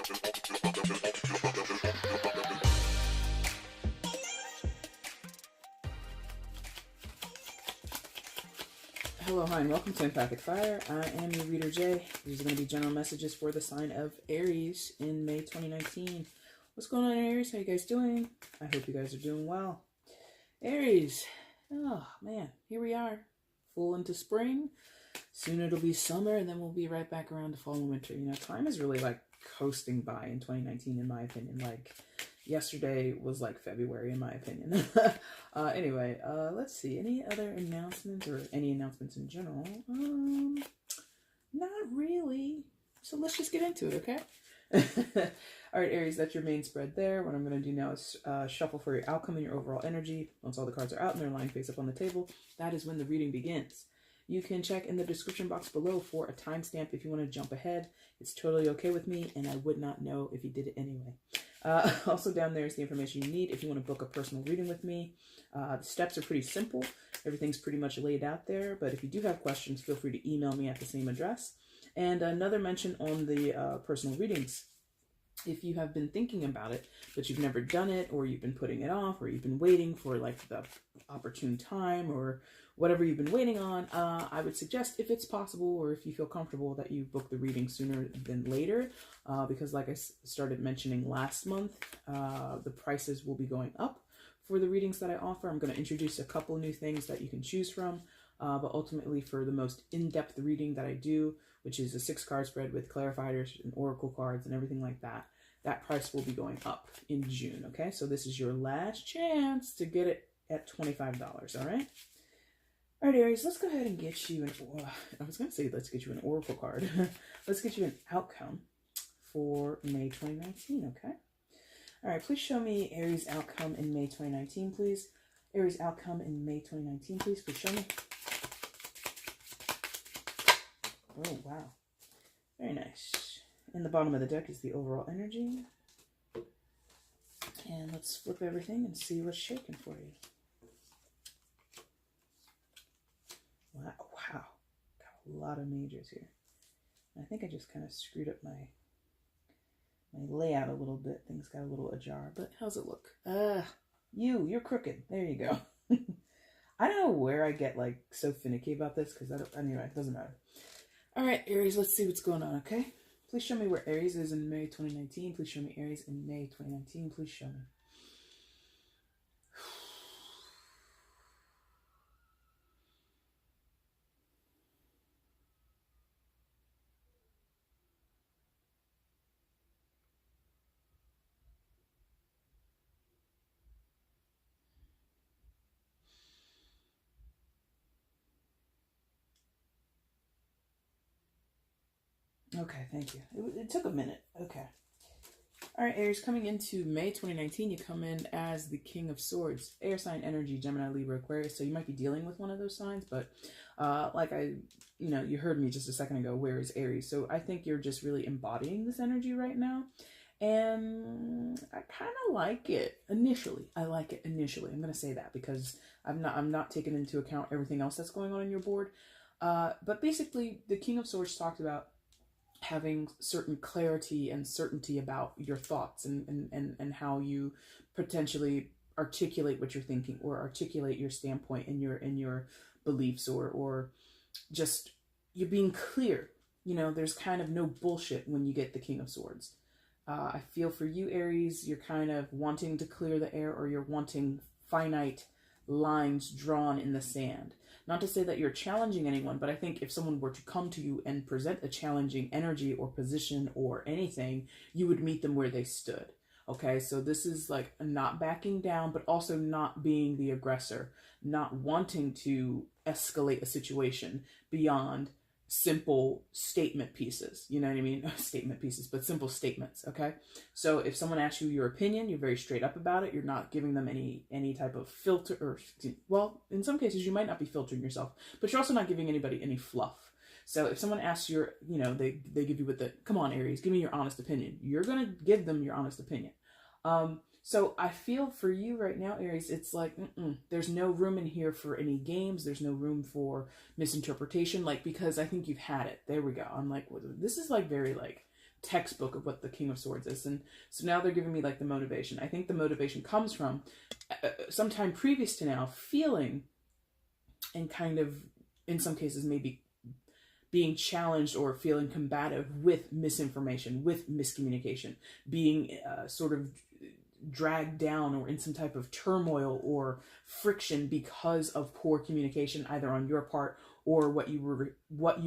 Hello, hi, and welcome to EmpathicFire. I am your reader, Jay. These are going to be general messages for the sign of Aries in May 2019. What's going on, Aries? How you guys doing? I hope you guys are doing well. Aries, oh man, here we are, full into spring. Soon it'll be summer, and then we'll be right back around to fall and winter. You know, time is really like coasting by in 2019, in my opinion. Like, yesterday was like February, in my opinion. Anyway, let's see. Any other announcements or any announcements in general? Not really. So let's just get into it, okay? All right, Aries, that's your main spread there. What I'm going to do now is shuffle for your outcome and your overall energy. Once all the cards are out and they're lying face up on the table, that is when the reading begins. You can check in the description box below for a timestamp if you want to jump ahead. It's totally okay with me, and I would not know if you did it anyway. Also down there is the information you need if you want to book a personal reading with me. The steps are pretty simple. Everything's pretty much laid out there, but if you do have questions, feel free to email me at the same address. And another mention on the personal readings. If you have been thinking about it, but you've never done it, or you've been putting it off, or you've been waiting for like the opportune time, or whatever you've been waiting on, I would suggest, if it's possible, or if you feel comfortable, that you book the reading sooner than later, because like I started mentioning last month, the prices will be going up for the readings that I offer. I'm going to introduce a couple new things that you can choose from, but ultimately for the most in-depth reading that I do, which is a 6-card spread with clarifiers and oracle cards and everything like that, that price will be going up in June, okay? So this is your last chance to get it at $25, all right? All right, Aries, let's go ahead and get you an, I was going to say let's get you an oracle card. Let's get you an outcome for May 2019, okay? All right, please show me Aries outcome in May 2019, please. Aries outcome in May 2019, please. Please show me. Oh, wow. Very nice. In the bottom of the deck is the overall energy. And let's flip everything and see what's shaking for you. Wow. Got a lot of majors here. I think I just kind of screwed up my layout a little bit. Things got a little ajar, but how's it look? You're crooked. There you go. I don't know where I get like so finicky about this, because anyway, it doesn't matter. All right, Aries, let's see what's going on, okay? Please show me where Aries is in May 2019. Please show me Aries in May 2019. Please show me. Okay, thank you. It took a minute. Okay. All right, Aries, coming into May 2019, you come in as the King of Swords, air sign energy, Gemini, Libra, Aquarius. So you might be dealing with one of those signs, but you heard me just a second ago, where is Aries? So I think you're just really embodying this energy right now. And I kind of like it initially. I like it initially. I'm going to say that because I'm not taking into account everything else that's going on in your board. But basically, the King of Swords talked about having certain clarity and certainty about your thoughts and how you potentially articulate what you're thinking, or articulate your standpoint and your beliefs, or just you're being clear. You know, there's kind of no bullshit when you get the King of Swords. I feel for you, Aries, you're kind of wanting to clear the air, or you're wanting finite lines drawn in the sand. Not to say that you're challenging anyone, but I think if someone were to come to you and present a challenging energy or position or anything, you would meet them where they stood. Okay, so this is like not backing down, but also not being the aggressor, not wanting to escalate a situation beyond simple statement pieces. You know what I mean? Statement pieces, but simple statements. Okay, so if someone asks you your opinion, you're very straight up about it. You're not giving them any type of filter, or, well, in some cases you might not be filtering yourself, but you're also not giving anybody any fluff. So if someone asks they give you with the, come on, Aries, give me your honest opinion, you're going to give them your honest opinion. So I feel for you right now, Aries, it's like, there's no room in here for any games. There's no room for misinterpretation, like, because I think you've had it. There we go. I'm like, this is like very like textbook of what the King of Swords is. And so now they're giving me like the motivation. I think the motivation comes from sometime previous to now feeling and kind of, in some cases, maybe being challenged or feeling combative with misinformation, with miscommunication, being sort of dragged down or in some type of turmoil or friction because of poor communication, either on your part or what you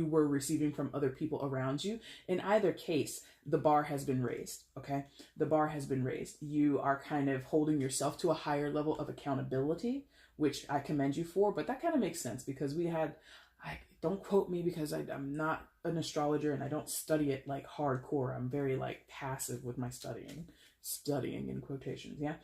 were receiving from other people around you. In either case, the bar has been raised, okay? The bar has been raised. You are kind of holding yourself to a higher level of accountability, which I commend you for, but that kind of makes sense because don't quote me because I'm not an astrologer and I don't study it like hardcore. I'm very like passive with my studying in quotations, yeah?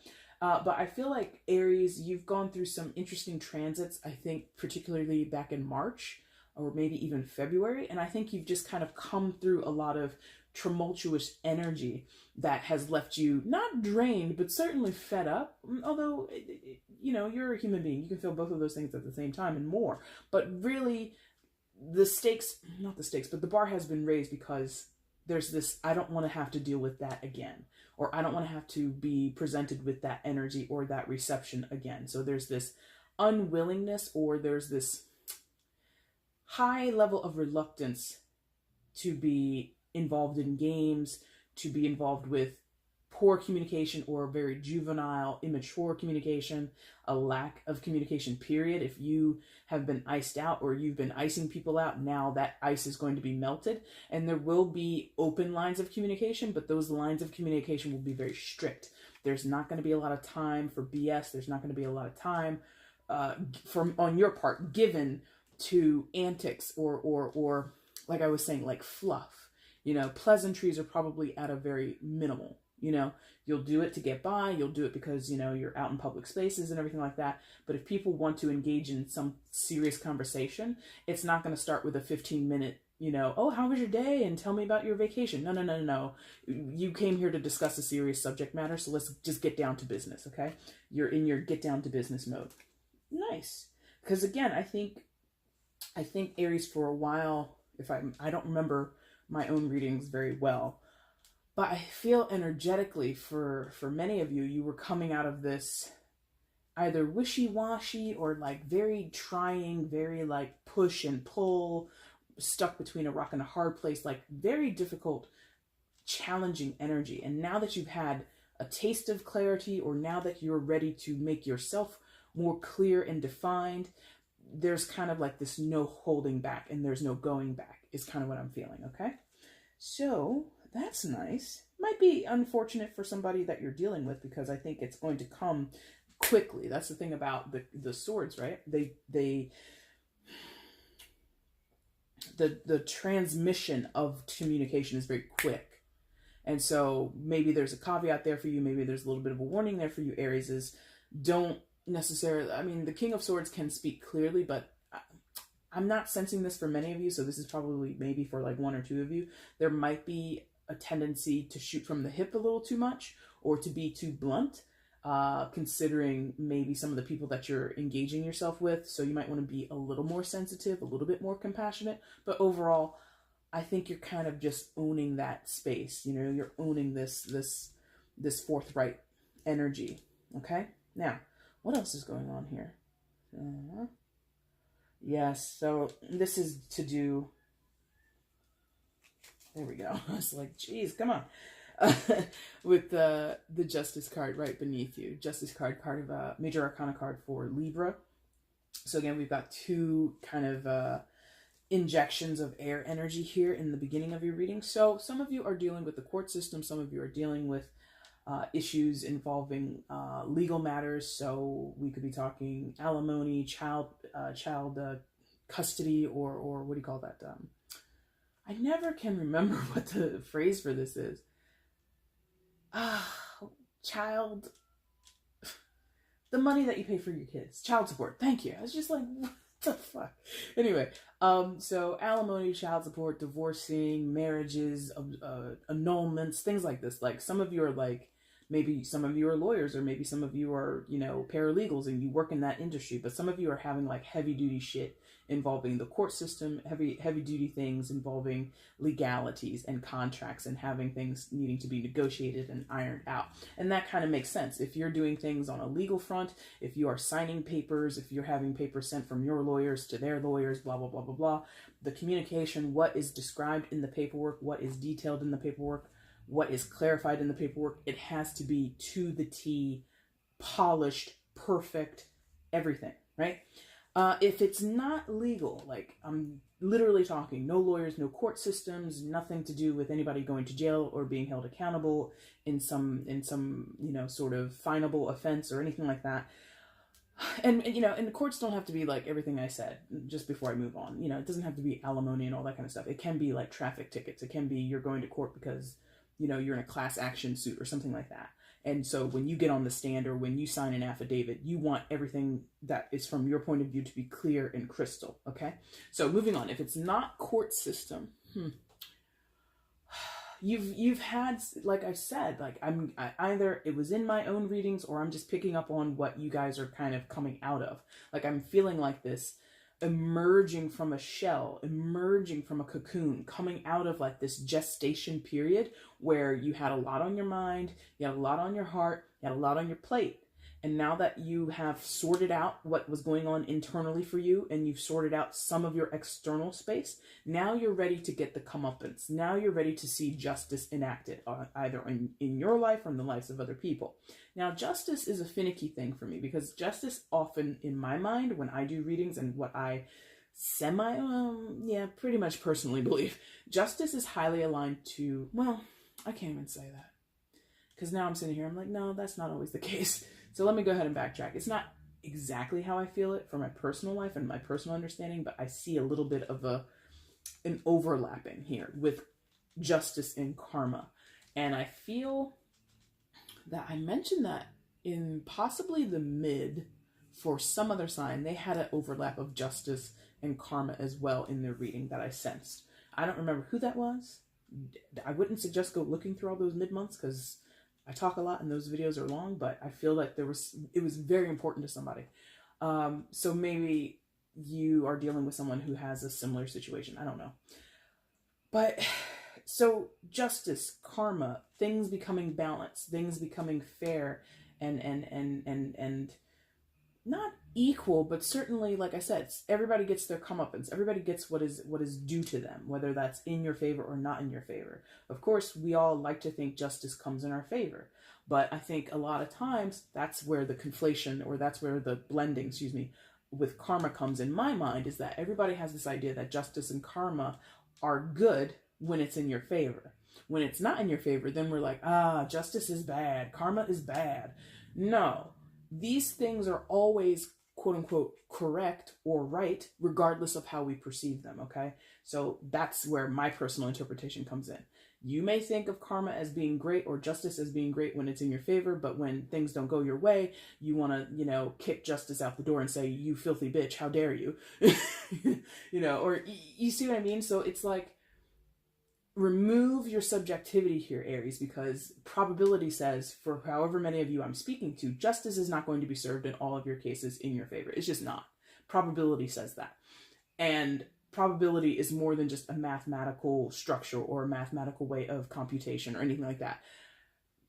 But I feel like Aries, you've gone through some interesting transits, I think particularly back in March or maybe even February. And I think you've just kind of come through a lot of tumultuous energy that has left you not drained, but certainly fed up. Although, you know, you're a human being. You can feel both of those things at the same time and more. But really, the bar has been raised because there's this, I don't want to have to deal with that again. Or I don't want to have to be presented with that energy or that reception again. So there's this unwillingness, or there's this high level of reluctance to be involved in games, to be involved with poor communication or very juvenile, immature communication, a lack of communication, period. If you have been iced out or you've been icing people out, now that ice is going to be melted, and there will be open lines of communication, but those lines of communication will be very strict. There's not going to be a lot of time for BS. There's not going to be a lot of time on your part given to antics or like I was saying, like fluff. You know, pleasantries are probably at a very minimal. You know, you'll do it to get by. You'll do it because, you know, you're out in public spaces and everything like that. But if people want to engage in some serious conversation, it's not going to start with a 15-minute, you know, oh, how was your day? And tell me about your vacation. No. You came here to discuss a serious subject matter. So let's just get down to business. Okay. You're in your get down to business mode. Nice. Because again, I think Aries for a while, I don't remember my own readings very well, but I feel energetically for many of you, you were coming out of this either wishy-washy or like very trying, very like push and pull, stuck between a rock and a hard place, like very difficult, challenging energy. And now that you've had a taste of clarity, or now that you're ready to make yourself more clear and defined, there's kind of like this no holding back and there's no going back is kind of what I'm feeling, okay? So that's nice. Might be unfortunate for somebody that you're dealing with because I think it's going to come quickly. That's the thing about the swords, right? The transmission of communication is very quick. And so maybe there's a caveat there for you. Maybe there's a little bit of a warning there for you, Aries, is don't necessarily, I mean, the King of Swords can speak clearly, but I'm not sensing this for many of you, so this is probably maybe for like one or two of you. There might be a tendency to shoot from the hip a little too much or to be too blunt, considering maybe some of the people that you're engaging yourself with. So you might want to be a little more sensitive, a little bit more compassionate. But overall, I think you're kind of just owning that space. You know, you're owning this forthright energy. Okay? Now, what else is going on here? Yes, so this is to do, there we go. I was like, geez, come on. With the Justice card right beneath you. Justice card of a Major Arcana card for Libra. So again, we've got two kind of injections of air energy here in the beginning of your reading. So some of you are dealing with the court system. Some of you are dealing with issues involving legal matters. So we could be talking alimony, child custody, or what do you call that? I never can remember what the phrase for this is. Child, the money that you pay for your kids, child support. Thank you. I was just like, what the fuck? Anyway, so alimony, child support, divorcing, marriages, annulments, things like this. Like some of you are like, maybe some of you are lawyers, or maybe some of you are, you know, paralegals and you work in that industry, but some of you are having like heavy duty shit involving the court system, heavy duty things involving legalities and contracts and having things needing to be negotiated and ironed out. And that kind of makes sense. If you're doing things on a legal front, if you are signing papers, if you're having papers sent from your lawyers to their lawyers, blah, blah, blah, blah, blah, the communication, what is described in the paperwork, what is detailed in the paperwork, what is clarified in the paperwork, it has to be to the T, polished, perfect, everything, right? If it's not legal, like I'm literally talking, no lawyers, no court systems, nothing to do with anybody going to jail or being held accountable in some, sort of finable offense or anything like that. And the courts don't have to be like everything I said just before I move on. It doesn't have to be alimony and all that kind of stuff. It can be like traffic tickets. It can be you're going to court because, you're in a class action suit or something like that. And so when you get on the stand or when you sign an affidavit, you want everything that is from your point of view to be clear and crystal. Okay. So moving on, if it's not court system, you've had, like I said, like either it was in my own readings or I'm just picking up on what you guys are kind of coming out of. Like I'm feeling like this emerging from a shell, emerging from a cocoon, coming out of like this gestation period where you had a lot on your mind, you had a lot on your heart, you had a lot on your plate. And now that you have sorted out what was going on internally for you and you've sorted out some of your external space, now you're ready to get the comeuppance. Now you're ready to see justice enacted, either in your life or in the lives of other people. Now, justice is a finicky thing for me because justice often, in my mind, when I do readings and what I pretty much personally believe, justice is highly aligned to, well, I can't even say that. Because now I'm sitting here, I'm like, no, that's not always the case. So let me go ahead and backtrack. It's not exactly how I feel it for my personal life and my personal understanding, but I see a little bit of an overlapping here with justice and karma. And I feel that I mentioned that in possibly the mid for some other sign, they had an overlap of justice and karma as well in their reading that I sensed. I don't remember who that was. I wouldn't suggest go looking through all those mid-months because I talk a lot and those videos are long, but I feel like it was very important to somebody. So maybe you are dealing with someone who has a similar situation. I don't know. But so justice, karma, things becoming balanced, things becoming fair and not equal, but certainly, like I said, everybody gets their comeuppance. Everybody gets what is due to them, whether that's in your favor or not in your favor. Of course, we all like to think justice comes in our favor, but I think a lot of times that's where the conflation or that's where the blending, with karma comes in my mind, is that everybody has this idea that justice and karma are good when it's in your favor. When it's not in your favor, then we're like, justice is bad, karma is bad. No. These things are always, quote unquote, correct or right, regardless of how we perceive them, okay? So that's where my personal interpretation comes in. You may think of karma as being great or justice as being great when it's in your favor, but when things don't go your way, you want to, kick justice out the door and say, you filthy bitch, how dare you? Or you see what I mean? So it's like, remove your subjectivity here, Aries, because probability says, for however many of you I'm speaking to, justice is not going to be served in all of your cases in your favor. It's just not. Probability says that. And probability is more than just a mathematical structure or a mathematical way of computation or anything like that.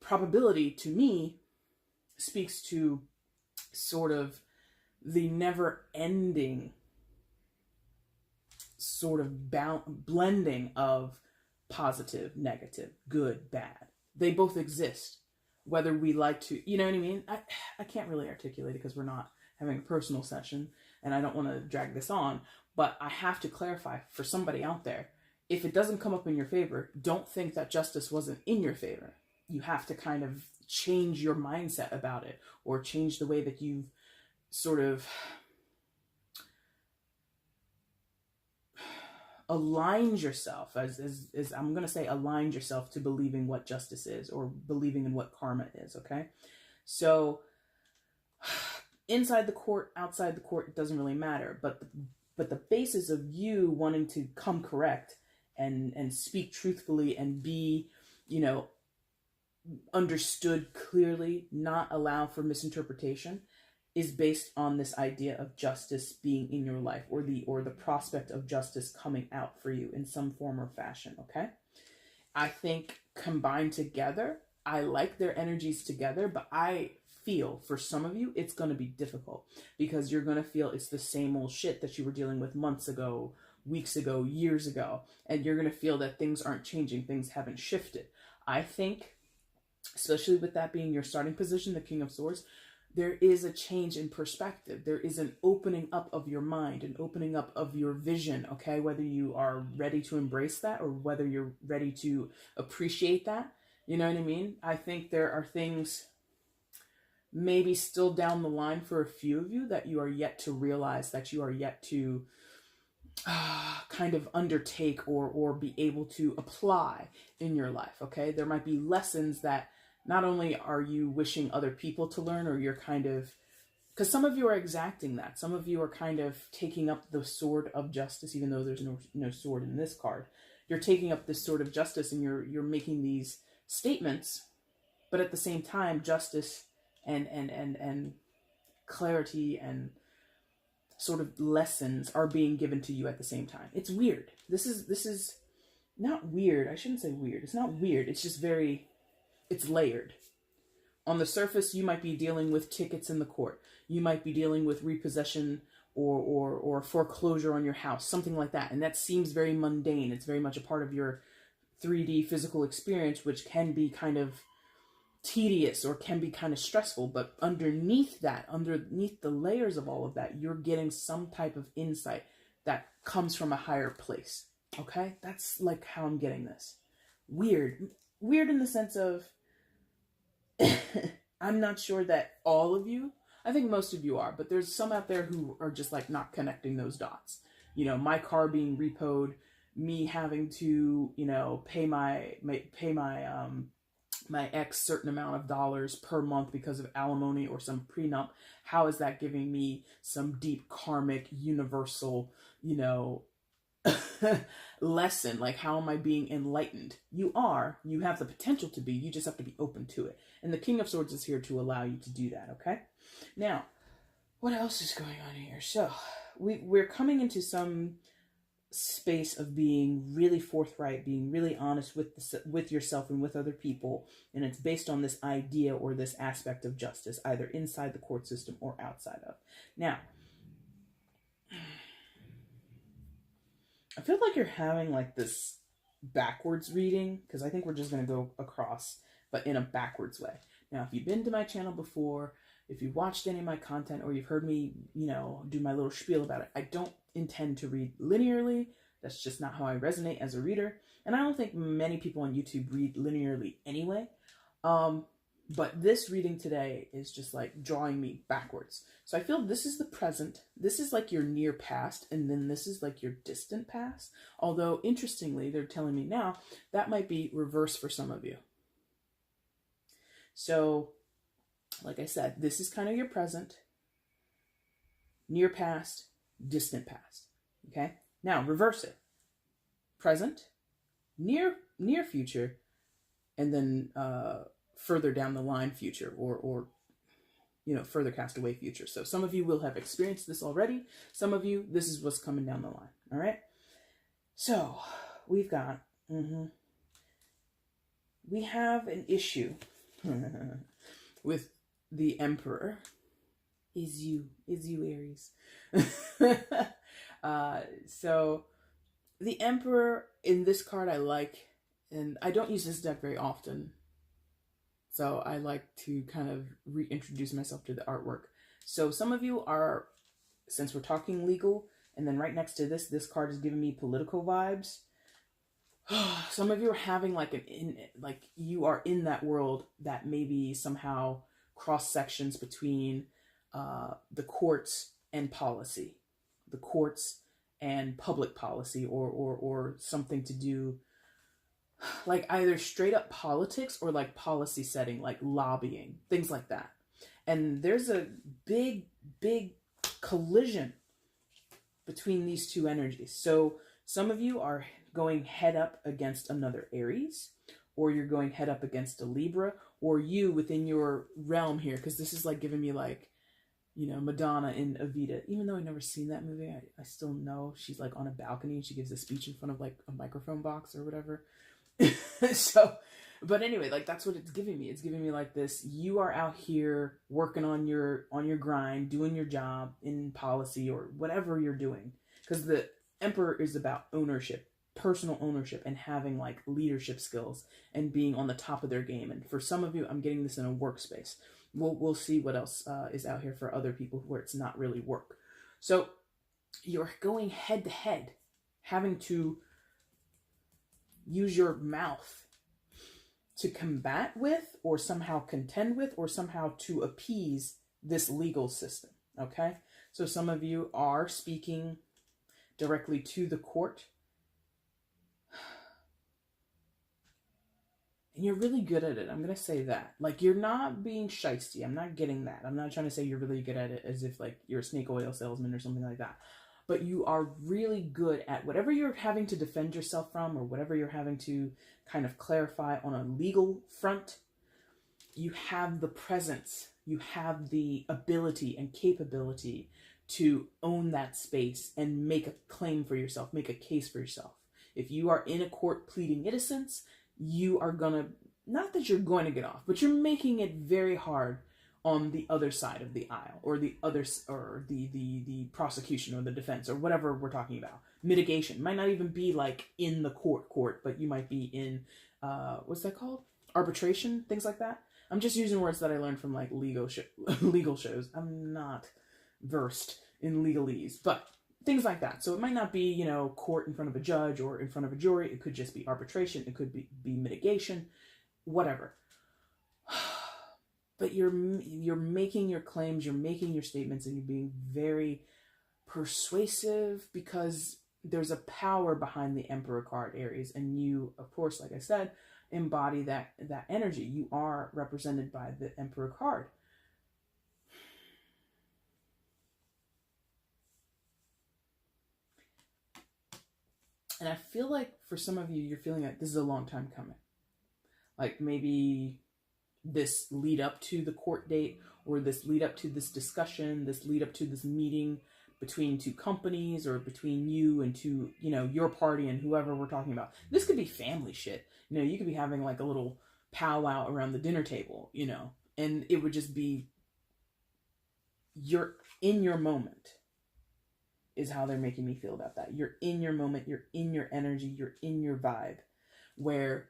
Probability, to me, speaks to sort of the never-ending sort of blending of positive, negative, good, bad. They both exist, whether we like to, you know what I mean? I can't really articulate it because we're not having a personal session and I don't want to drag this on, but I have to clarify for somebody out there, if it doesn't come up in your favor, don't think that justice wasn't in your favor. You have to kind of change your mindset about it or change the way that you've sort of aligned yourself, as I'm going to say, aligned yourself to believing what justice is or believing in what karma is, okay? So inside the court, outside the court, it doesn't really matter, but the basis of you wanting to come correct and speak truthfully and be, understood clearly, not allow for misinterpretation, is based on this idea of justice being in your life, or the prospect of justice coming out for you in some form or fashion, okay? I think combined together, I like their energies together, but I feel for some of you, it's going to be difficult because you're going to feel it's the same old shit that you were dealing with months ago, weeks ago, years ago, and you're going to feel that things aren't changing, things haven't shifted. I think, especially with that being your starting position, the King of Swords, there is a change in perspective. There is an opening up of your mind, an opening up of your vision, okay? Whether you are ready to embrace that or whether you're ready to appreciate that, you know what I mean? I think there are things maybe still down the line for a few of you that you are yet to realize, that you are yet to kind of undertake or be able to apply in your life, okay? There might be lessons that not only are you wishing other people to learn, or you're kind of, because some of you are exacting that. Some of you are kind of taking up the sword of justice, even though there's no sword in this card. You're taking up this sword of justice and you're making these statements, but at the same time, justice and clarity and sort of lessons are being given to you at the same time. It's weird. This is not weird. I shouldn't say weird. It's not weird. It's just it's layered. On the surface, you might be dealing with tickets in the court. You might be dealing with repossession or foreclosure on your house, something like that. And that seems very mundane. It's very much a part of your 3D physical experience, which can be kind of tedious or can be kind of stressful. But underneath that, underneath the layers of all of that, you're getting some type of insight that comes from a higher place. Okay? That's like how I'm getting this. Weird in the sense of I'm not sure that all of you, I think most of you are, but there's some out there who are just like not connecting those dots. You know, my car being repoed, me having to, you know, pay my ex certain amount of dollars per month because of alimony or some prenup. How is that giving me some deep karmic universal, you know, lesson? Like, how am I being enlightened? You have the potential to be, you just have to be open to it. And the King of Swords is here to allow you to do that, okay? Now, what else is going on here? So, we're coming into some space of being really forthright, being really honest with yourself and with other people, and it's based on this idea or this aspect of justice, either inside the court system or outside of. Now, I feel like you're having like this backwards reading, because I think we're just going to go across, but in a backwards way. Now, if you've been to my channel before, if you've watched any of my content, or you've heard me, you know, do my little spiel about it, I don't intend to read linearly. That's just not how I resonate as a reader. And I don't think many people on YouTube read linearly anyway. But this reading today is just like drawing me backwards. So I feel this is the present. This is like your near past. And then this is like your distant past. Although, interestingly, they're telling me now that might be reverse for some of you. So, like I said, this is kind of your present, near past, distant past. Okay? Now, reverse it. Present, near future, and then further down the line future, or you know, further cast away future. So some of you will have experienced this already. Some of you, this is what's coming down the line. All right? So, we've got, we have an issue with the Emperor. Is you Aries. So the Emperor in this card I like, and I don't use this deck very often, so I like to kind of reintroduce myself to the artwork. So some of you are, since we're talking legal, and then right next to this card is giving me political vibes. Some of you are having like you are in that world that maybe somehow cross sections between the courts and policy, the courts and public policy, or something to do like either straight up politics or like policy setting, like lobbying, things like that. And there's a big collision between these two energies. So some of you are going head up against another Aries, or you're going head up against a Libra, or you within your realm here, because this is like giving me like you know, Madonna in Evita. Even though I've never seen that movie, I still know she's like on a balcony and she gives a speech in front of like a microphone box or whatever. So, but anyway, like that's what it's giving me. It's giving me like this, you are out here working on your grind, doing your job in policy or whatever you're doing. Because the Emperor is about ownership, personal ownership, and having like leadership skills and being on the top of their game. And for some of you, I'm getting this in a workspace. We'll see what else is out here for other people where it's not really work. So you're going head to head, having to use your mouth to combat with or somehow contend with or somehow to appease this legal system. Okay? So some of you are speaking directly to the court. And you're really good at it. I'm going to say that. Like, you're not being shisty. I'm not getting that. I'm not trying to say you're really good at it as if, like, you're a snake oil salesman or something like that. But you are really good at whatever you're having to defend yourself from or whatever you're having to kind of clarify on a legal front. You have the presence. You have the ability and capability to own that space and make a claim for yourself, make a case for yourself. If you are in a court pleading innocence, you are gonna, not that you're going to get off, but you're making it very hard on the other side of the aisle, or the other, or the prosecution or the defense or whatever we're talking about. Mitigation might not even be like in the court, but you might be in, what's that called? Arbitration, things like that. I'm just using words that I learned from like legal shows. I'm not versed in legalese, but things like that. So it might not be, you know, court in front of a judge or in front of a jury. It could just be arbitration. It could be mitigation, whatever. But you're making your claims, you're making your statements, and you're being very persuasive because there's a power behind the Emperor card, Aries. And you, of course, like I said, embody that energy. You are represented by the Emperor card. And I feel like for some of you, you're feeling like this is a long time coming. Like maybe this lead up to the court date, or this lead up to this discussion, this lead up to this meeting between two companies, or between you and two, you know, your party and whoever we're talking about. This could be family shit. You know, you could be having like a little powwow around the dinner table, you know, and it would just be, you're in your moment is how they're making me feel about that. You're in your moment, you're in your energy, you're in your vibe, where,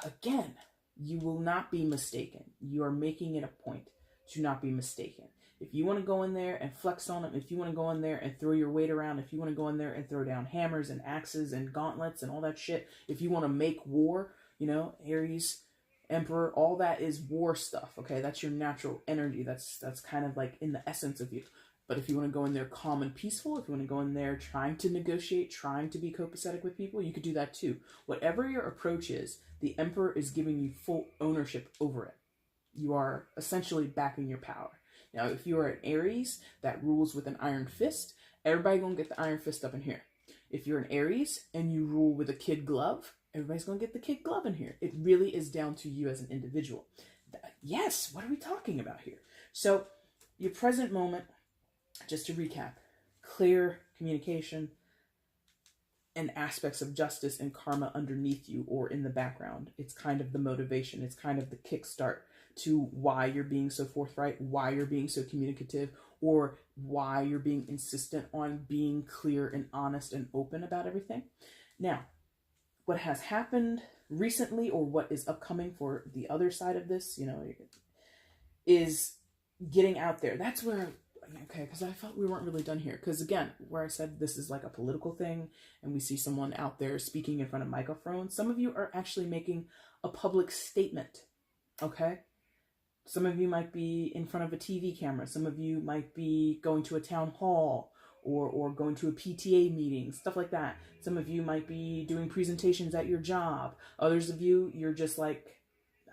again, you will not be mistaken. You are making it a point to not be mistaken. If you want to go in there and flex on them, if you want to go in there and throw your weight around, if you want to go in there and throw down hammers and axes and gauntlets and all that shit, if you want to make war, you know, Aries, Emperor, all that is war stuff, okay? That's your natural energy. That's kind of like in the essence of you. But if you want to go in there calm and peaceful, if you want to go in there trying to negotiate, trying to be copacetic with people, you could do that too. Whatever your approach is, the Emperor is giving you full ownership over it. You are essentially backing your power. Now, if you are an Aries that rules with an iron fist, everybody gonna get the iron fist up in here. If you're an Aries and you rule with a kid glove, everybody's gonna get the kid glove in here. It really is down to you as an individual. Yes, what are we talking about here? So, your present moment, just to recap, clear communication and aspects of justice and karma underneath you or in the background. It's kind of the motivation. It's kind of the kickstart to why you're being so forthright, why you're being so communicative, or why you're being insistent on being clear and honest and open about everything. Now, what has happened recently, or what is upcoming for the other side of this, you know, is getting out there. That's where, okay, because I felt we weren't really done here. Because again, where I said this is like a political thing, and we see someone out there speaking in front of microphones, some of you are actually making a public statement, okay? Some of you might be in front of a TV camera. Some of you might be going to a town hall or going to a PTA meeting, stuff like that. Some of you might be doing presentations at your job. Others of you, you're just like,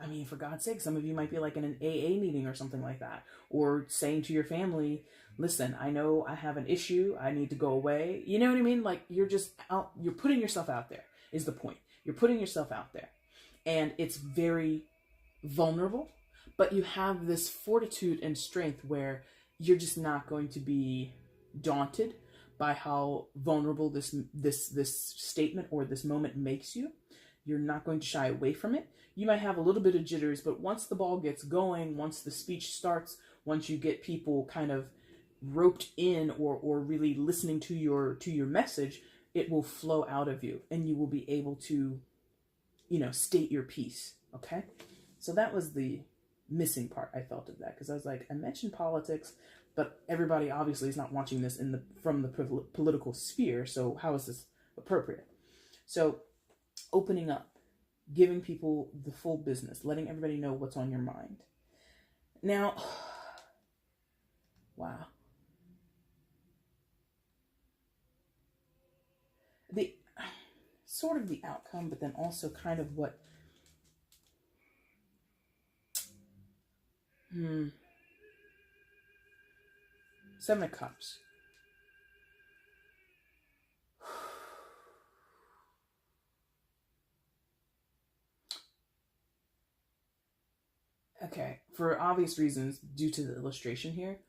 I mean, for God's sake, some of you might be like in an AA meeting or something like that. Or saying to your family, listen, I know I have an issue. I need to go away. You know what I mean? Like, you're just out, you're putting yourself out there is the point. You're putting yourself out there. And it's very vulnerable. But you have this fortitude and strength where you're just not going to be daunted by how vulnerable this statement or this moment makes you. You're not going to shy away from it. You might have a little bit of jitters, but once the ball gets going, once the speech starts, once you get people kind of roped in or really listening to your message, it will flow out of you and you will be able to, state your piece. Okay? So that was the missing part I felt of that, because I was like, I mentioned politics, but everybody obviously is not watching this from the political sphere, so how is this appropriate? So opening up, giving people the full business, letting everybody know what's on your mind. Now, wow. The sort of the outcome, but then also kind of what Seven of Cups. Okay, for obvious reasons, due to the illustration here,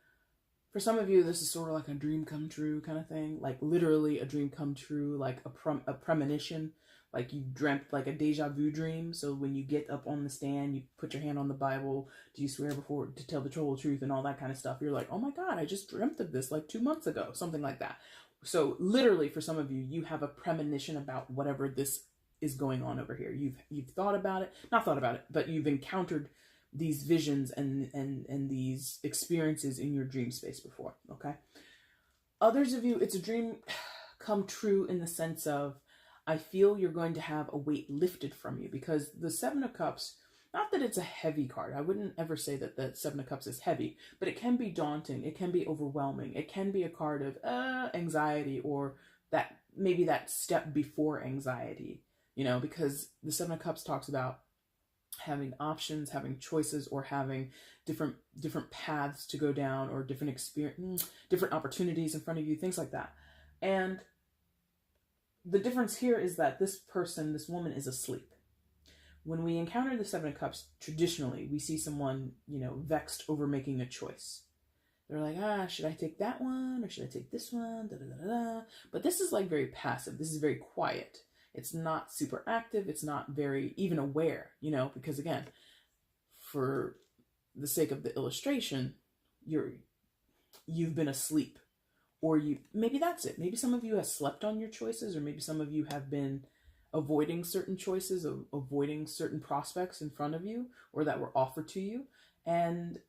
for some of you, this is sort of like a dream come true kind of thing, like literally a dream come true, like a premonition, like you dreamt, like a deja vu dream. So when you get up on the stand, you put your hand on the Bible, do you swear before to tell the whole truth and all that kind of stuff. You're like, oh my God, I just dreamt of this like 2 months ago, something like that. So literally for some of you, you have a premonition about whatever this is going on over here. You've thought about it, not thought about it, but you've encountered these visions and these experiences in your dream space before. Okay. Others of you, it's a dream come true in the sense of, I feel you're going to have a weight lifted from you, because the Seven of Cups, not that it's a heavy card. I wouldn't ever say that the Seven of Cups is heavy, but it can be daunting. It can be overwhelming. It can be a card of anxiety, or that maybe that step before anxiety, because the Seven of Cups talks about having options, having choices, or having different paths to go down, or different opportunities in front of you, things like that. And the difference here is that this woman is asleep. When we encounter the Seven of Cups, traditionally, we see someone, vexed over making a choice. They're like, should I take that one, or should I take this one? Da, da, da, da. But this is like very passive. This is very quiet. It's not super active. It's not very even aware, because again, for the sake of the illustration, you've been asleep, or maybe that's it. Maybe some of you have slept on your choices, or maybe some of you have been avoiding certain choices, avoiding certain prospects in front of you, or that were offered to you. And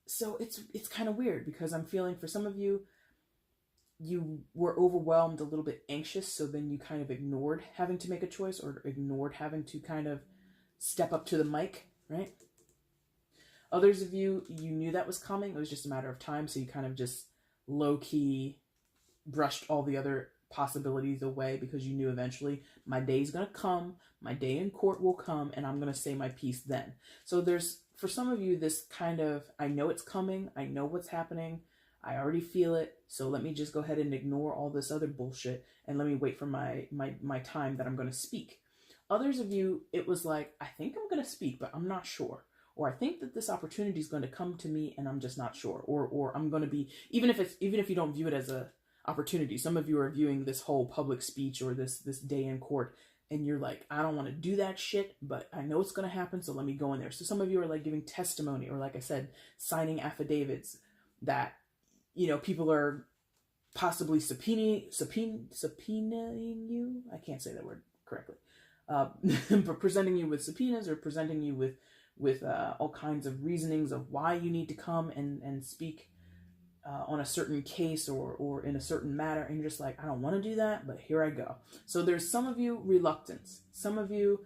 so it's kind of weird, because I'm feeling for some of you, you were overwhelmed, a little bit anxious, so then you kind of ignored having to make a choice, or ignored having to kind of step up to the mic, right? Others of you, you knew that was coming. It was just a matter of time, so you kind of just low-key brushed all the other possibilities away, because you knew eventually my day's going to come, my day in court will come, and I'm going to say my piece then. So there's, for some of you, this kind of, I know it's coming, I know what's happening, I already feel it, so let me just go ahead and ignore all this other bullshit, and let me wait for my time that I'm going to speak. Others of you, it was like, I think I'm going to speak, but I'm not sure. Or I think that this opportunity is going to come to me, and I'm just not sure. Or I'm going to be, even if you don't view it as a opportunity, some of you are viewing this whole public speech or this day in court, and you're like, I don't want to do that shit, but I know it's going to happen, so let me go in there. So some of you are like giving testimony, or like I said, signing affidavits that, people are possibly subpoenaing you. I can't say that word correctly. But presenting you with subpoenas, or presenting you with all kinds of reasonings of why you need to come and speak on a certain case or in a certain matter. And you're just like, I don't want to do that, but here I go. So there's some of you reluctance, some of you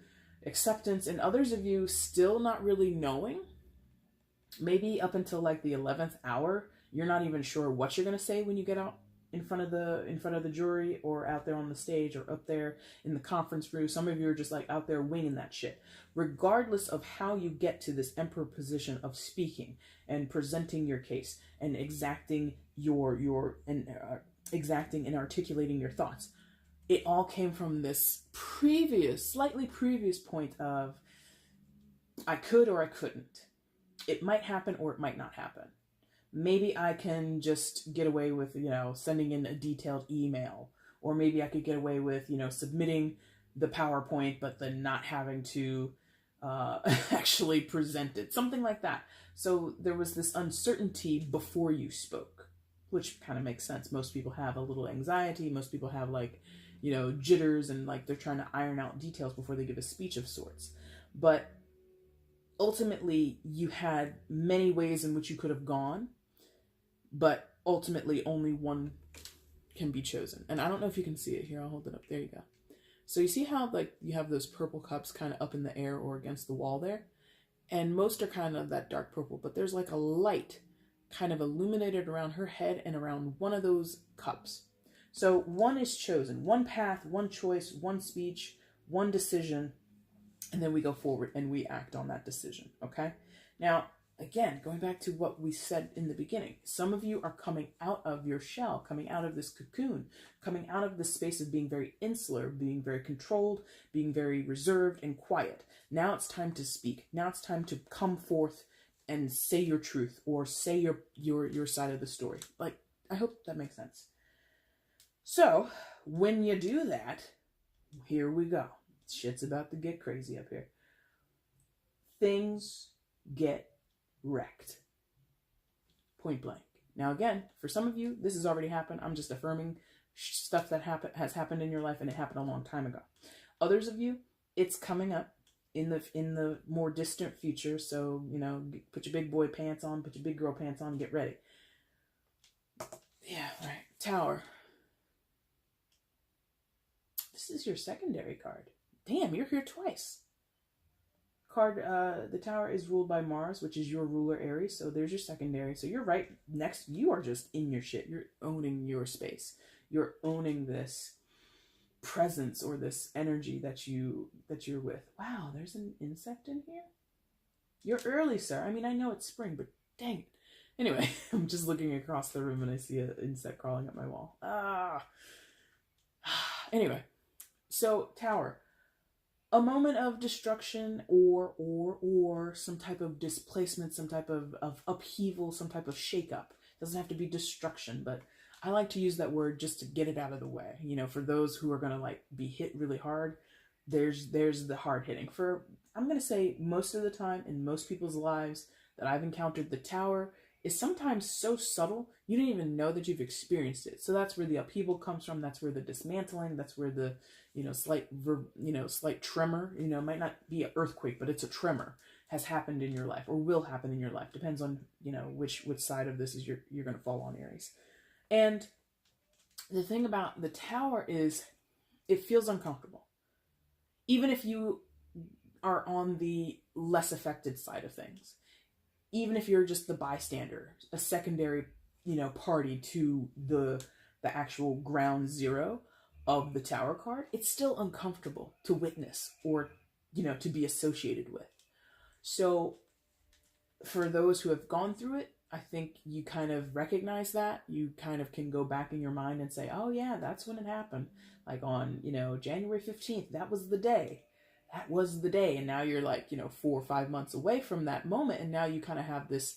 acceptance, and others of you still not really knowing. Maybe up until like the 11th hour, you're not even sure what you're going to say when you get out in front of the jury, or out there on the stage, or up there in the conference room. Some of you are just like out there winging that shit. Regardless of how you get to this emperor position of speaking and presenting your case and exacting and articulating your thoughts, it all came from this slightly previous point of, I could or I couldn't. It might happen or it might not happen. maybe I can just get away with, sending in a detailed email, or maybe I could get away with, submitting the PowerPoint, but then not having to actually present it, something like that. So there was this uncertainty before you spoke, which kind of makes sense. Most people have a little anxiety. Most people have jitters, and they're trying to iron out details before they give a speech of sorts. But ultimately, you had many ways in which you could have gone, but ultimately only one can be chosen. And I don't know if you can see it here. I'll hold it up. There you go. So you see how you have those purple cups kind of up in the air or against the wall there? And most are kind of that dark purple, but there's like a light kind of illuminated around her head and around one of those cups. So one is chosen, one path, one choice, one speech, one decision, and then we go forward and we act on that decision, okay? Now, again, going back to what we said in the beginning, some of you are coming out of your shell, coming out of this cocoon, coming out of this space of being very insular, being very controlled, being very reserved and quiet. Now it's time to speak. Now it's time to come forth and say your truth, or say your side of the story. I hope that makes sense. So when you do that, here we go. Shit's about to get crazy up here. Things get wrecked. Point blank. Now again, for some of you, this has already happened. I'm just affirming stuff that has happened in your life, and it happened a long time ago. Others of you, it's coming up in the more distant future. So, put your big boy pants on, put your big girl pants on, get ready. Yeah, right. Tower. This is your secondary card. Damn, you're here twice. The Tower is ruled by Mars, which is your ruler, Aries. So there's your secondary. So you're right next. You are just in your shit. You're owning your space. You're owning this presence or this energy that you're with. Wow, there's an insect in here. You're early, sir. I mean, I know it's spring, but dang it. Anyway, I'm just looking across the room and I see an insect crawling up my wall. Anyway, so Tower. A moment of destruction or some type of displacement, some type of upheaval, some type of shakeup. Doesn't have to be destruction, but I like to use that word just to get it out of the way. For those who are going to be hit really hard, there's the hard hitting. I'm going to say most of the time in most people's lives that I've encountered, the Tower is sometimes so subtle, you don't even know that you've experienced it. So that's where the upheaval comes from. That's where the dismantling, that's where the, slight tremor, might not be an earthquake, but it's a tremor, has happened in your life or will happen in your life. Depends on, which side of this is you're going to fall on, Aries. And the thing about the Tower is it feels uncomfortable. Even if you are on the less affected side of things. Even if you're just the bystander, a secondary, party to the actual ground zero of the Tower card, it's still uncomfortable to witness or, to be associated with. So for those who have gone through it, I think you kind of recognize that. You kind of can go back in your mind and say, oh yeah, that's when it happened. Like on, January 15th, that was the day. That was the day. And now you're 4 or 5 months away from that moment. And now you kind of have this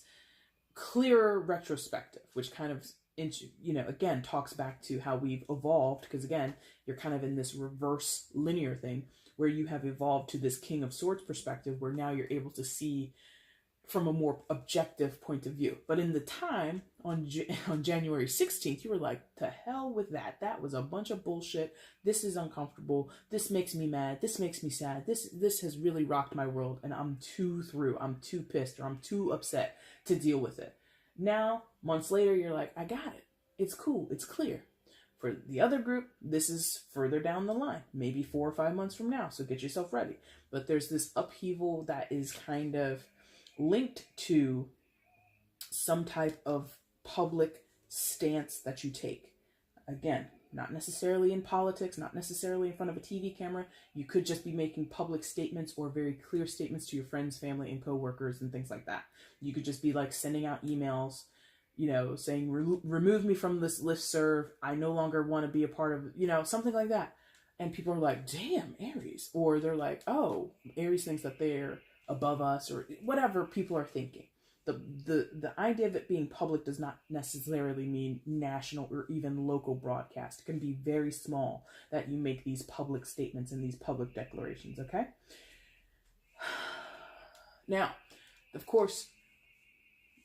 clearer retrospective, which kind of, again, talks back to how we've evolved. Because again, you're kind of in this reverse linear thing where you have evolved to this King of Swords perspective, where now you're able to see from a more objective point of view. But in the time on January 16th, you were like, to hell with that. That was a bunch of bullshit. This is uncomfortable. This makes me mad. This makes me sad. This has really rocked my world, and I'm too through. I'm too pissed, or I'm too upset to deal with it. Now, months later, you're like, I got it. It's cool. It's clear. For the other group, this is further down the line, maybe 4 or 5 months from now. So get yourself ready. But there's this upheaval that is kind of linked to some type of public stance that you take. Again, not necessarily in politics, not necessarily in front of a TV camera. You could just be making public statements or very clear statements to your friends, family, and coworkers and things like that. You could just be sending out emails, saying, remove me from this listserv. I no longer want to be a part of, something like that. And people are like, damn, Aries. Or they're like, oh, Aries thinks that they're above us, or whatever people are thinking. The idea of it being public does not necessarily mean national or even local broadcast. It can be very small that you make these public statements and these public declarations, okay? Now, of course,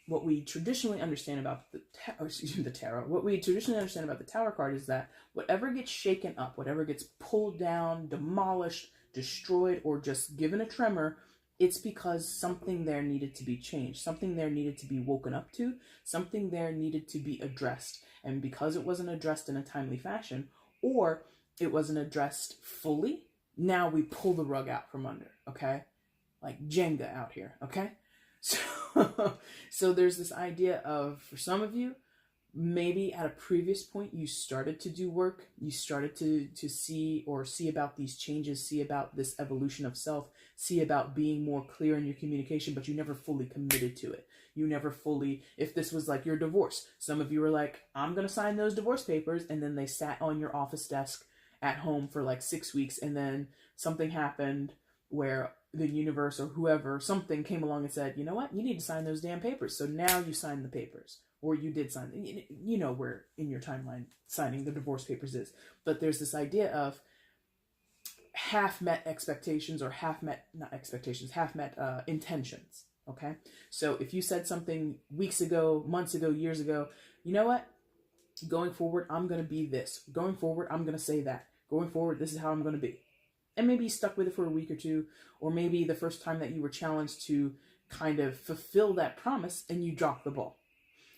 what we traditionally understand about the tarot, what we traditionally understand about the Tower card is that whatever gets shaken up, whatever gets pulled down, demolished, destroyed, or just given a tremor, it's because something there needed to be changed. Something there needed to be woken up to. Something there needed to be addressed. And because it wasn't addressed in a timely fashion, or it wasn't addressed fully, now we pull the rug out from under, okay? Like Jenga out here, okay? So there's this idea of, for some of you, maybe at a previous point you started to do work, you started to see about these changes, see about this evolution of self, see about being more clear in your communication, but you never fully committed to it. You never fully, if this was like your divorce, some of you were like, I'm going to sign those divorce papers, and then they sat on your office desk at home for like 6 weeks, and then something happened where the universe or whoever, something came along and said, you know what, you need to sign those damn papers. So now you sign the papers. Or you did sign, you know where in your timeline signing the divorce papers is. But there's this idea of half-met expectations, or half-met intentions, okay? So if you said something weeks ago, months ago, years ago, you know what? Going forward, I'm going to be this. Going forward, I'm going to say that. Going forward, this is how I'm going to be. And maybe you stuck with it for a week or two, or maybe the first time that you were challenged to kind of fulfill that promise and you dropped the ball.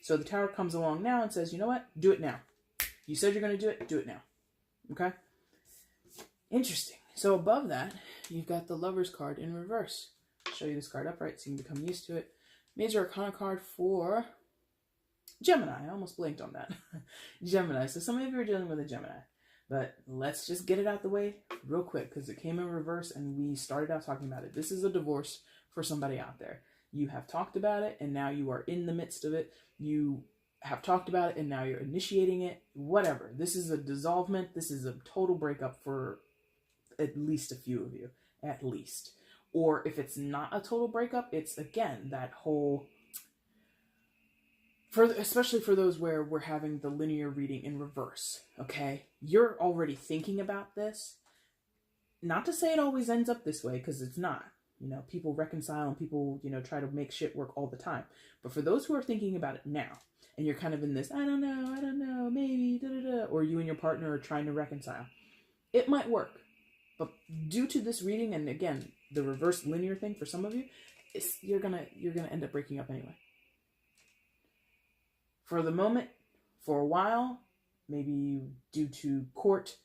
So the Tower comes along now and says, you know what? Do it now. You said you're going to do it now. Okay? Interesting. So above that, you've got the Lover's card in reverse. I'll show you this card upright so you can become used to it. Major Arcana card for Gemini. I almost blanked on that. Gemini. So some of you are dealing with a Gemini. But let's just get it out the way real quick because it came in reverse and we started out talking about it. This is a divorce for somebody out there. You have talked about it and now you are in the midst of it. You have talked about it and now you're initiating it. Whatever. This is a dissolvement. This is a total breakup for at least a few of you. At least. Or if it's not a total breakup, it's again that whole... especially for those where we're having the linear reading in reverse, okay? You're already thinking about this. Not to say it always ends up this way, because it's not. You know, people reconcile and people, you know, try to make shit work all the time. But for those who are thinking about it now, and you're kind of in this, I don't know, maybe, da-da-da, or you and your partner are trying to reconcile, it might work. But due to this reading, and again, the reverse linear thing for some of you, you're gonna end up breaking up anyway. For the moment, for a while, maybe due to court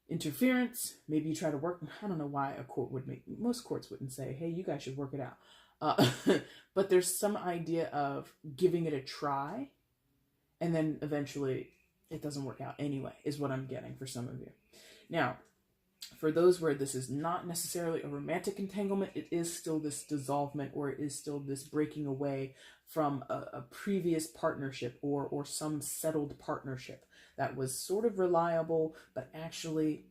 interference, maybe you try to work. I don't know why a court would most courts wouldn't say, hey, you guys should work it out. But there's some idea of giving it a try, and then eventually it doesn't work out anyway, is what I'm getting for some of you. Now, for those where this is not necessarily a romantic entanglement, it is still this dissolvement, or it is still this breaking away from a previous partnership or some settled partnership that was sort of reliable, but actually,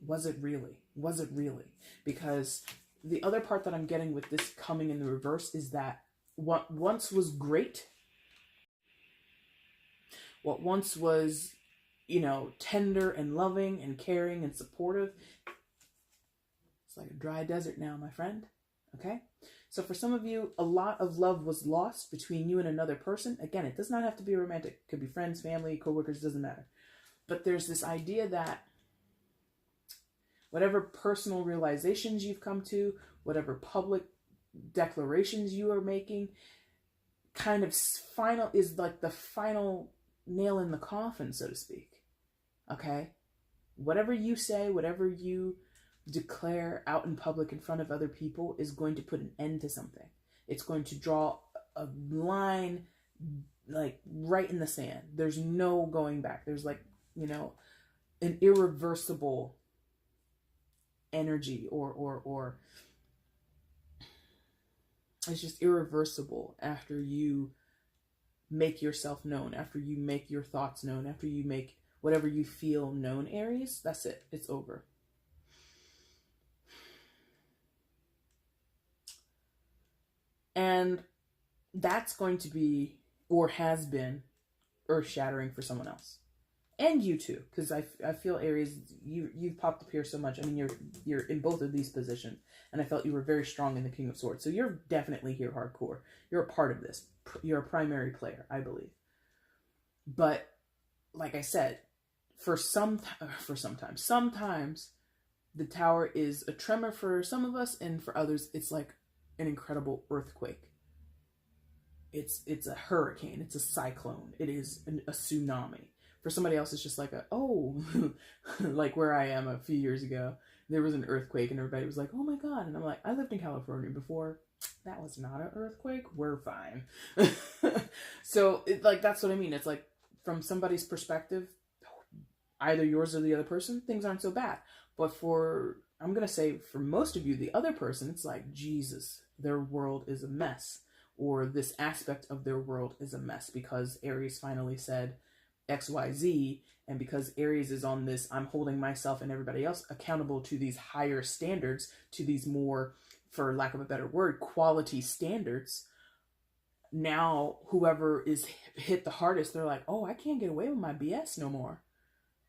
was it really? Was it really? Because the other part that I'm getting with this coming in the reverse is that what once was great, what once was, you know, tender and loving and caring and supportive, it's like a dry desert now, my friend. Okay? So for some of you, a lot of love was lost between you and another person. Again, it does not have to be romantic. It could be friends, family, coworkers, doesn't matter. But there's this idea that whatever personal realizations you've come to, whatever public declarations you are making, kind of is like the final nail in the coffin, so to speak. Okay? Whatever you say, whatever you declare out in public in front of other people is going to put an end to something. It's going to draw a line like right in the sand. There's no going back. There's like, you know, an irreversible energy or it's just irreversible after you make yourself known, after you make your thoughts known, after you make whatever you feel known, Aries. That's it. It's over. And that's going to be, or has been, earth-shattering for someone else. And you too, because I feel, Aries, you've popped up here so much. I mean, you're in both of these positions, and I felt you were very strong in the King of Swords. So you're definitely here hardcore. You're a part of this. You're a primary player, I believe. But like I said, sometimes the tower is a tremor for some of us, and for others, it's like an incredible earthquake. It's a hurricane. It's a cyclone. It is a tsunami. For somebody else, it's just like like where I am a few years ago, there was an earthquake and everybody was like, oh my God. And I'm like, I lived in California before. That was not an earthquake. We're fine. So that's what I mean. It's like, from somebody's perspective, either yours or the other person, things aren't so bad. But I'm going to say for most of you, the other person, it's like, Jesus, their world is a mess. Or this aspect of their world is a mess because Aries finally said XYZ, and because Aries is on this, I'm holding myself and everybody else accountable to these higher standards, to these more, for lack of a better word, quality standards. Now, whoever is hit the hardest, they're like, oh, I can't get away with my BS no more.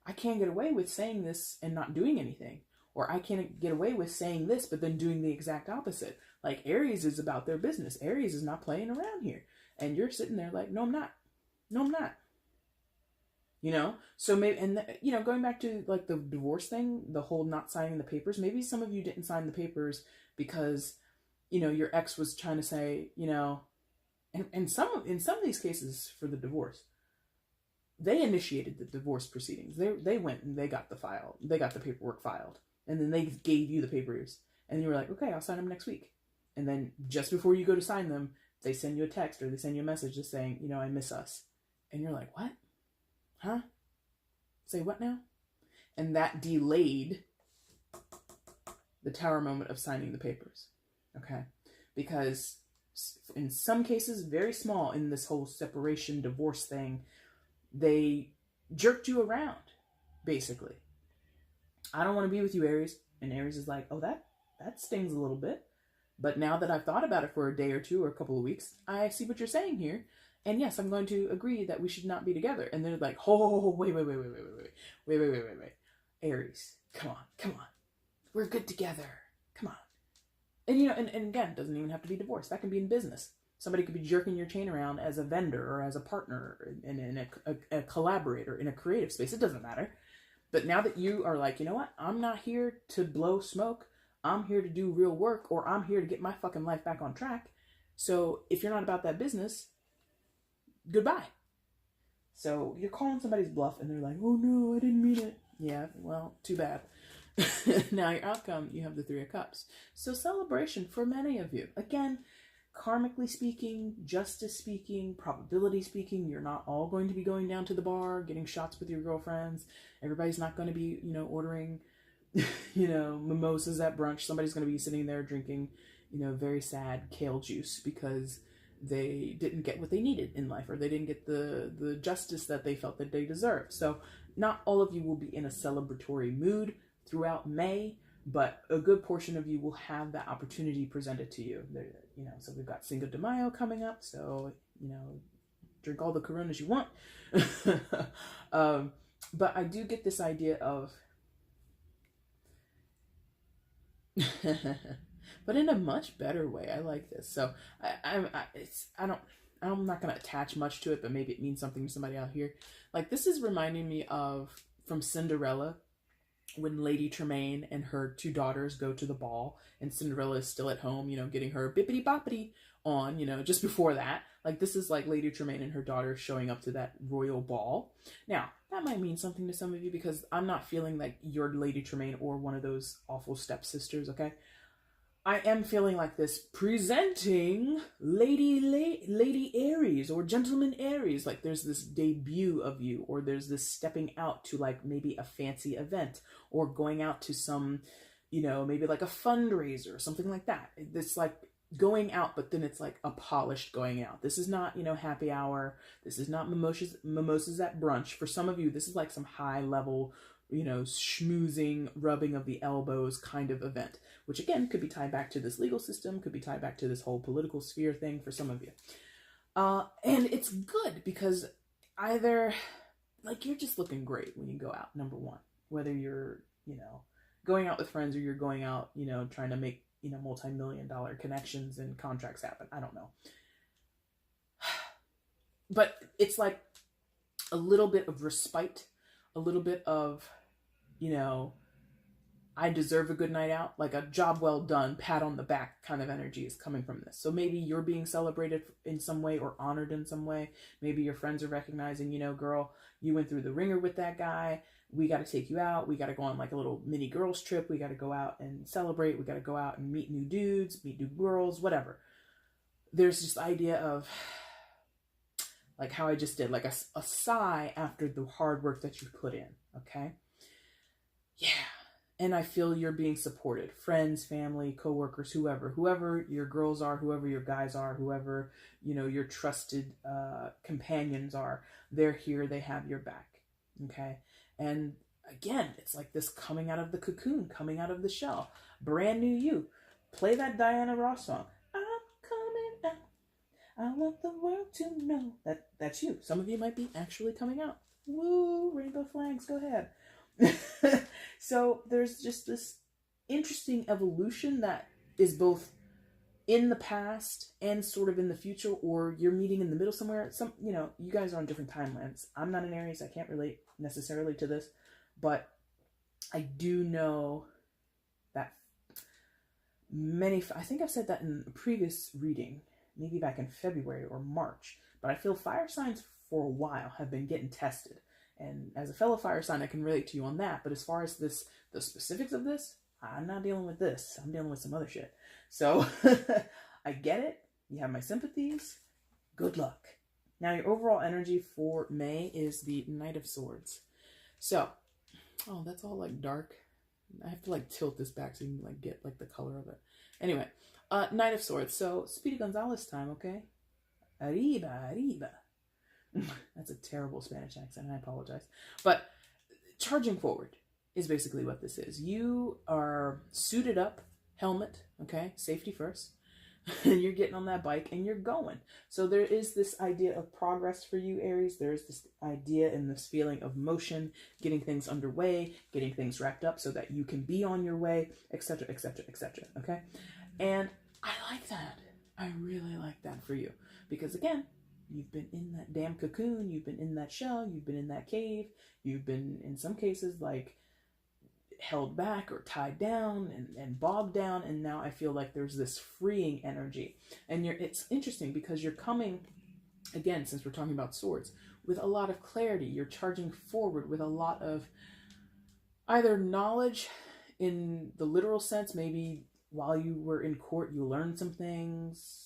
I can't get away with saying this and not doing anything. Or I can't get away with saying this, but then doing the exact opposite. Like, Aries is about their business. Aries is not playing around here. And you're sitting there like, no, I'm not. No, I'm not. You know? So maybe, and going back to like the divorce thing, the whole not signing the papers, maybe some of you didn't sign the papers because, your ex was trying to say, and in some of these cases for the divorce, they initiated the divorce proceedings. They went and they got the paperwork filed. And then they gave you the papers. And you were like, okay, I'll sign them next week. And then just before you go to sign them, they send you a text or they send you a message just saying, I miss us. And you're like, what? Huh? Say what now? And that delayed the tower moment of signing the papers. Okay? Because in some cases, very small, in this whole separation, divorce thing, they jerked you around, basically. I don't want to be with you, Aries. And Aries is like, oh, that stings a little bit. But now that I've thought about it for a day or two or a couple of weeks, I see what you're saying here. And yes, I'm going to agree that we should not be together. And they're like, oh, wait. Aries, come on. We're good together. Come on. And, and again, it doesn't even have to be divorce. That can be in business. Somebody could be jerking your chain around as a vendor or as a partner and a collaborator in a creative space. It doesn't matter. But now that you are like, you know what? I'm not here to blow smoke. I'm here to do real work, or I'm here to get my fucking life back on track. So if you're not about that business, goodbye. So you're calling somebody's bluff and they're like, oh no, I didn't mean it. Yeah, well, too bad. Now your outcome, you have the 3 of Cups. So celebration for many of you. Again, karmically speaking, justice speaking, probability speaking, you're not all going to be going down to the bar, getting shots with your girlfriends. Everybody's not going to be, ordering, mimosas at brunch. Somebody's going to be sitting there drinking, very sad kale juice because they didn't get what they needed in life, or they didn't get the justice that they felt that they deserved. So not all of you will be in a celebratory mood throughout May, but a good portion of you will have that opportunity presented to you. So we've got Cinco de Mayo coming up, so, drink all the Coronas you want. But I do get this idea of, but in a much better way. I like this. So I'm not going to attach much to it, but maybe it means something to somebody out here. Like, this is reminding me of, from Cinderella, when Lady Tremaine and her 2 daughters go to the ball and Cinderella is still at home, getting her bippity boppity on, just before that. Like, this is like Lady Tremaine and her daughters showing up to that royal ball. Now, that might mean something to some of you because I'm not feeling like you're Lady Tremaine or one of those awful stepsisters, okay? I am feeling like this, presenting Lady Aries or Gentleman Aries. Like, there's this debut of you, or there's this stepping out to like maybe a fancy event, or going out to some, maybe like a fundraiser or something like that. This like going out, but then it's like a polished going out. This is not, happy hour. This is not mimosas at brunch. For some of you, this is like some high level, schmoozing, rubbing of the elbows kind of event, which again could be tied back to this legal system, could be tied back to this whole political sphere thing for some of you. And it's good because either, like, you're just looking great when you go out, number one, whether you're, going out with friends or you're going out, trying to make, multi-million-dollar connections and contracts happen. I don't know. But it's like a little bit of respite, a little bit of, I deserve a good night out, like a job well done, pat on the back kind of energy is coming from this. So maybe you're being celebrated in some way or honored in some way. Maybe your friends are recognizing, girl, you went through the ringer with that guy. We got to take you out. We got to go on like a little mini girls trip. We got to go out and celebrate. We got to go out and meet new dudes, meet new girls, whatever. There's this idea of, like how I just did, like a sigh after the hard work that you put in, okay? Yeah. And I feel you're being supported. Friends, family, coworkers, whoever your girls are, whoever your guys are, whoever, your trusted companions are, they're here, they have your back, okay? And again, it's like this coming out of the cocoon, coming out of the shell, brand new you. Play that Diana Ross song. I'm coming out. I want the world to know that that's you. Some of you might be actually coming out. Woo, rainbow flags, go ahead. So there's just this interesting evolution that is both in the past and sort of in the future, or you're meeting in the middle somewhere. You guys are on different timelines. I'm not an Aries. I can't relate necessarily to this, but I do know that I think I've said that in a previous reading, maybe back in February or March, but I feel fire signs for a while have been getting tested. And as a fellow fire sign, I can relate to you on that. But as far as the specifics of this, I'm not dealing with this. I'm dealing with some other shit. So I get it. You have my sympathies. Good luck. Now, your overall energy for May is the Knight of Swords. So, oh, that's all like dark. I have to like tilt this back so you can like get like the color of it. Anyway, Knight of Swords. So, Speedy Gonzalez time, okay? Arriba, arriba. That's a terrible Spanish accent, I apologize. But charging forward is basically what this is. You are suited up, helmet, okay, safety first, and you're getting on that bike and you're going. So there is this idea of progress for you, Aries. There's this idea and this feeling of motion, getting things underway, getting things wrapped up so that you can be on your way, etc., etc., etc., okay? And I like that. I really like that for you. Because again, you've been in that damn cocoon, you've been in that shell, you've been in that cave, you've been, in some cases, like, held back or tied down and bogged down, and now I feel like there's this freeing energy. And it's interesting because you're coming, again, since we're talking about swords, with a lot of clarity. You're charging forward with a lot of either knowledge in the literal sense, maybe while you were in court you learned some things.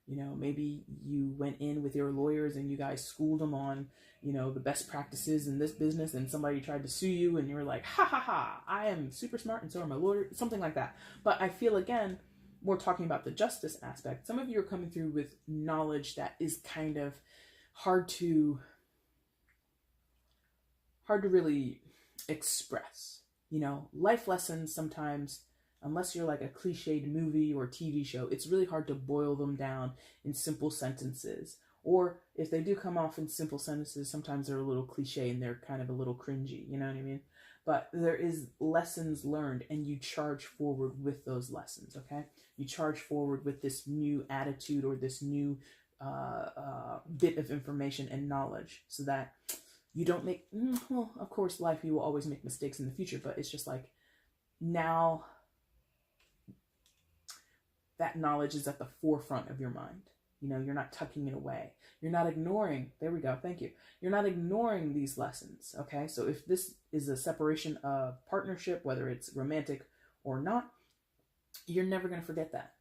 Maybe you went in with your lawyers and you guys schooled them on, the best practices in this business, and somebody tried to sue you and you were like, ha ha ha, I am super smart and so are my lawyers, something like that. But I feel, again, we're talking about the justice aspect. Some of you are coming through with knowledge that is kind of hard to really express. Life lessons sometimes, unless you're like a cliched movie or TV show, it's really hard to boil them down in simple sentences. Or if they do come off in simple sentences, sometimes they're a little cliche and they're kind of a little cringy, you know what I mean? But there is lessons learned, and you charge forward with those lessons, okay? You charge forward with this new attitude or this new bit of information and knowledge, so that you don't make, well, of course, life, you will always make mistakes in the future, but it's just like, now that knowledge is at the forefront of your mind. You're not tucking it away. You're not ignoring, there we go, thank you. You're not ignoring these lessons, okay? So if this is a separation of partnership, whether it's romantic or not, you're never going to forget that.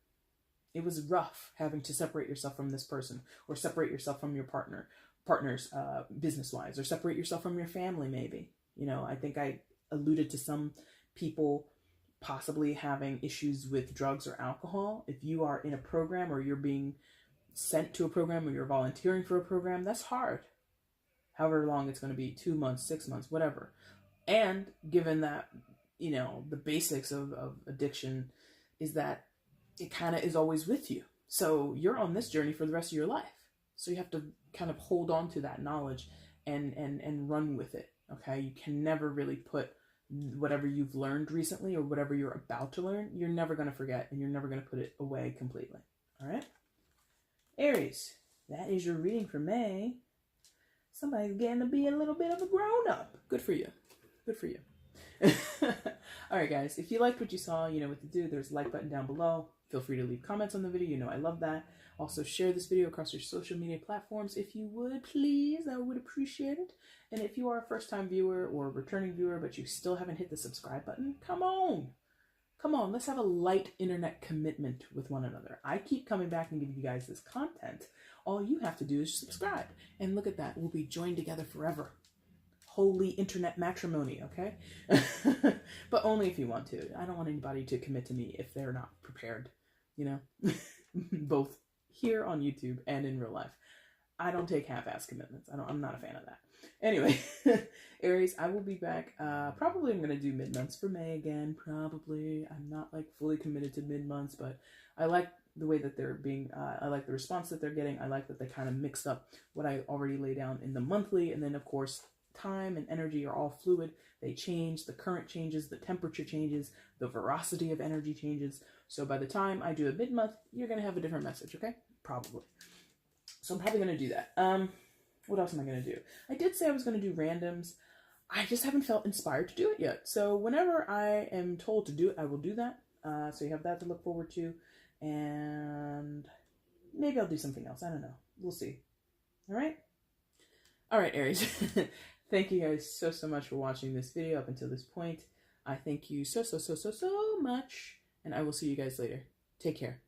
It was rough having to separate yourself from this person, or separate yourself from your partners business-wise, or separate yourself from your family maybe. I think I alluded to some people possibly having issues with drugs or alcohol. If you are in a program, or you're being sent to a program, or you're volunteering for a program, that's hard. However long it's going to be, 2 months, 6 months, whatever. And given that, the basics of addiction is that it kind of is always with you. So you're on this journey for the rest of your life. So you have to kind of hold on to that knowledge and run with it. Okay, you can never really put whatever you've learned recently or whatever you're about to learn, you're never going to forget, and you're never going to put it away completely. All right, Aries, that is your reading for May. Somebody's getting to be a little bit of a grown-up. Good for you. Good for you. All right, guys, if you liked what you saw, you know what to do. There's a like button down below. Feel free to leave comments on the video. You know I love that. Also, share this video across your social media platforms if you would, please. I would appreciate it. And if you are a first-time viewer or a returning viewer, but you still haven't hit the subscribe button, come on. Come on, let's have a light internet commitment with one another. I keep coming back and giving you guys this content. All you have to do is subscribe. And look at that. We'll be joined together forever. Holy internet matrimony, okay? But only if you want to. I don't want anybody to commit to me if they're not prepared, you know? Both here on YouTube and in real life. I don't take half-ass commitments. I'm not a fan of that. Anyway, Aries, I will be back. Probably I'm going to do mid-months for May again. Probably. I'm not like fully committed to mid-months, but I like the way that they're being, I like the response that they're getting. I like that they kind of mixed up what I already lay down in the monthly. And then, of course, time and energy are all fluid. They change. The current changes. The temperature changes. The veracity of energy changes. So by the time I do a mid-month, you're going to have a different message, okay? Probably. So I'm probably going to do that. What else am I going to do? I did say I was going to do randoms. I just haven't felt inspired to do it yet. So whenever I am told to do it, I will do that. So you have that to look forward to. And maybe I'll do something else. I don't know. We'll see. All right? All right, Aries. Thank you guys so much for watching this video up until this point. I thank you so much. And I will see you guys later. Take care.